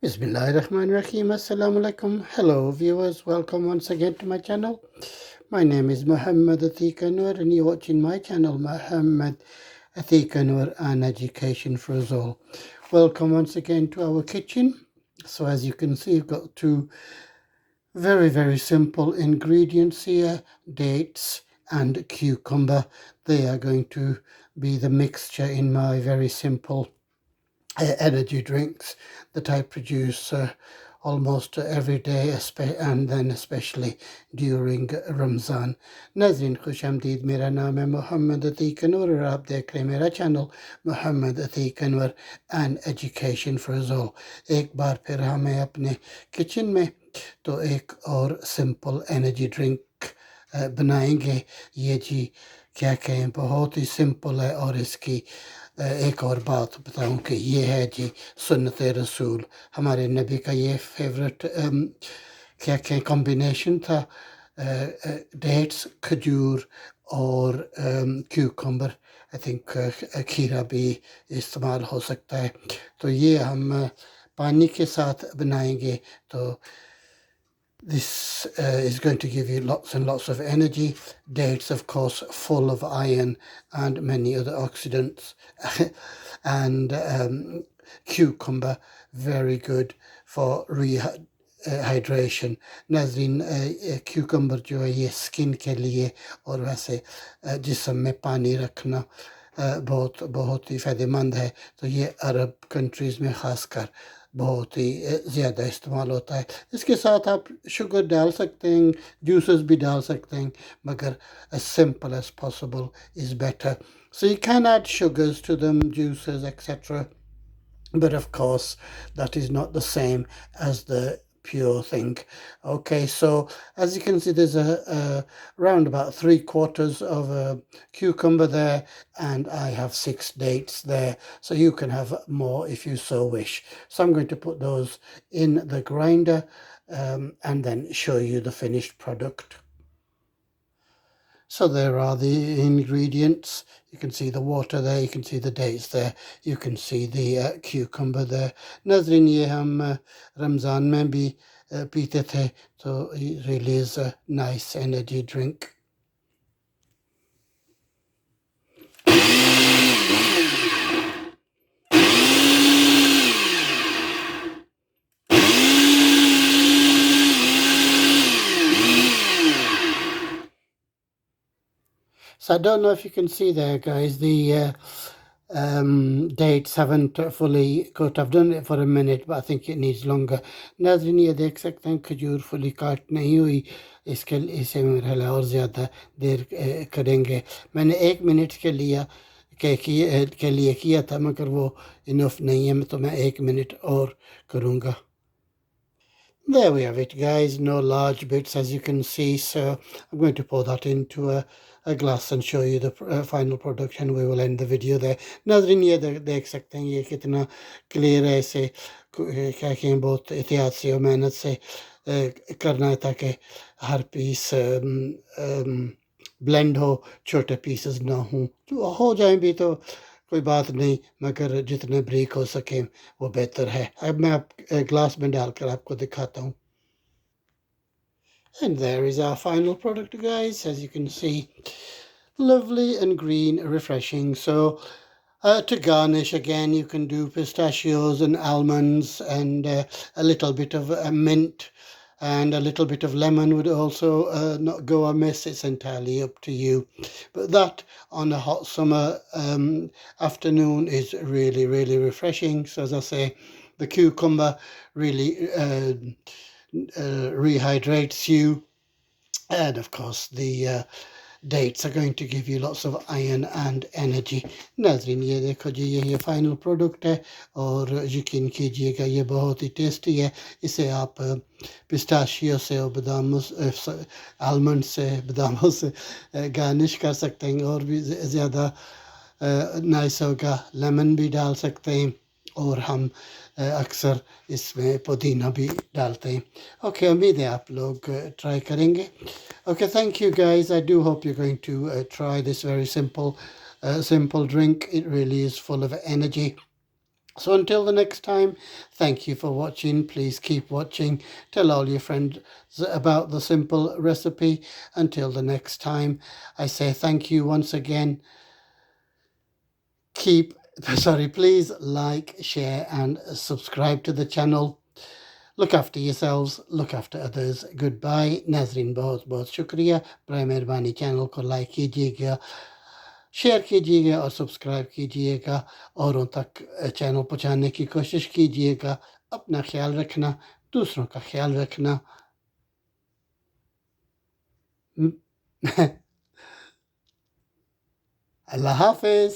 Bismillahirrahmanirrahim. Assalamu alaikum. Hello, viewers. Welcome once again to my channel. My name is Muhammad Atiq Anwar, and you're watching my channel, Muhammad Atiq Anwar and Education for Us All. Welcome once again to our kitchen. So, as you can see, we've got two very simple ingredients here: dates and cucumber. They are going to be the mixture in my very simple energy drinks that I produce almost every day, and then especially during Ramzan. नाज़रीन खुश आमदीद, मेरा नाम है मोहम्मद अतीक अनवर और आप देख रहे हैं मेरा channel Mohammad Atiq Anwar and education for us all. एक बार फिर हमें अपने किचन में तो एक और सिंपल एनर्जी ड्रिंक बनाएंगे। ये जी क्या कहें, बहुत ही सिंपल है। और इसकी एक और बात बताऊं कि ये है जी सुन्नत रसूल, हमारे नबी का ये फेवरेट क्या कहें कॉम्बिनेशन था। डेट्स, खजूर और क्यूकम्बर, आई थिंक खीरा भी इस्तेमाल हो सकता है। तो ये हम पानी के साथ बनाएंगे। तो this is going to give you lots and lots of energy. Dates, of course, full of iron and many other oxidants. And cucumber, very good for hydration. नाज़रीन, cucumber जो है ये स्किन के लिए और वैसे जिस्म में पानी रखना बहुत बहुत ही फ़ायदेमंद है। तो ये अरब कंट्रीज़ में ख़ासकर बहुत ही ज़्यादा इस्तेमाल होता है। इसके साथ आप शुगर डाल सकते हैं, जूसेस भी डाल सकते हैं, मगर as simple as possible is better. So you can add sugars to them, juices, etc. But of course, that is not the same as the pure thing. Okay, so as you can see, there's a round about 3/4 of a cucumber there, and I have 6 dates there, so you can have more if you so wish. So I'm going to put those in the grinder and then show you the finished product. So there are the ingredients. You can see the water there, you can see the dates there, you can see the cucumber there. नाज़रीन, ये हम रमज़ान में भी पीते थे, so it really is a nice energy drink. So I don't know if you can see there, guys, the dates haven't fully cooked. I've done it for a minute, but I think it needs longer. नाज़रीन, ये देख सकते हैं खजूर fully काट नहीं हुई, इसके इसे मेरा और ज़्यादा देर करेंगे। मैंने 1 मिनट के लिए किया था, मगर वो इनफ नहीं है, तो मैं 1 मिनट और करूँगा। There we have it, guys. No large bits, as you can see. So I'm going to pour that into a glass and show you the final product, and we will end the video there. नाज़रीन, ये देख सकते हैं ये कितना clear है। इसे क्या कहें, बहुत एहतियात से और मेहनत से करना है ताकि हर पीस ब्लेंड हो, छोटे पीसेस ना हों। तो हो जाए भी तो कोई बात नहीं, मगर जितने ब्रेक हो सके वो बेहतर है। अब मैं ग्लास में डालकर आपको दिखाता हूँ। And there is our final product, guys. As you can see, lovely and green, refreshing. So to garnish, again, you can do pistachios and almonds and a little bit of mint, and a little bit of lemon would also not go amiss. It's entirely up to you. But that on a hot summer afternoon is really refreshing. So as I say, the cucumber really rehydrates you, and of course the dates are going to give you lots of iron and energy. नाज़रीन, ये देखो जी, ये final product है और यकीन कीजिएगा ये बहुत ही टेस्टी है। इसे आप पिस्ताशियो से और आलमंड से, बादामों से गार्निश कर सकते हैं और भी ज़्यादा नाइस होगा। लेमन भी डाल सकते हैं और हम अक्सर इसमें पुदीना भी डालते हैं। ओके, उम्मीद है आप लोग ट्राई करेंगे। Okay, thank you, guys. I do hope you're going to try this very simple drink. It really is full of energy. So until the next time, thank you for watching. Please keep watching. Tell all your friends about the simple recipe. Until the next time, I say thank you once again. Please like, share and subscribe to the channel. Look after yourselves, look after others. Goodbye. नाजरीन बहुत बहुत शुक्रिया. बर मेहरबानी channel को like कीजिएगा, share कीजिएगा और सब्सक्राइब कीजिएगा. औरों तक चैनल पहुंचाने की कोशिश कीजिएगा. अपना ख्याल रखना, दूसरों का ख्याल रखना. अल्लाह हाफिज.